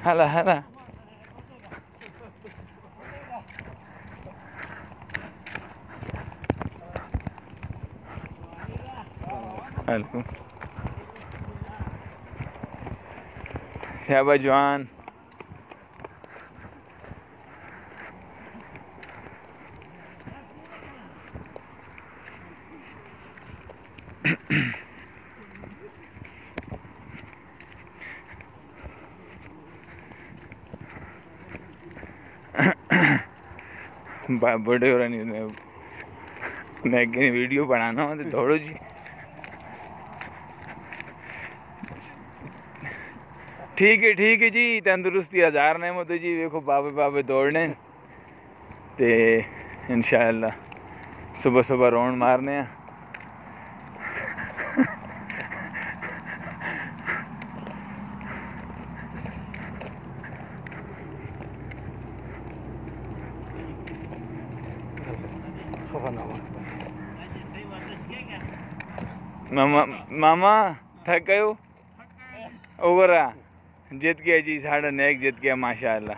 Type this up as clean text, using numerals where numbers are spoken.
हाला हाला हेलो शाबाश जवान। बड़े हो रही मैं वीडियो बनाना हो तो दौड़ो जी। ठीक है जी, तंदुरुस्ती हजार ने मोदी जी देखो बाबे बाबे दौड़ने ते इंशाअल्लाह सुबह सुबह राउंड मारने हैं। मामा थक गए हो ओवर जीत गया जी, साढ़ा नेक जीत गया माशाअल्लाह।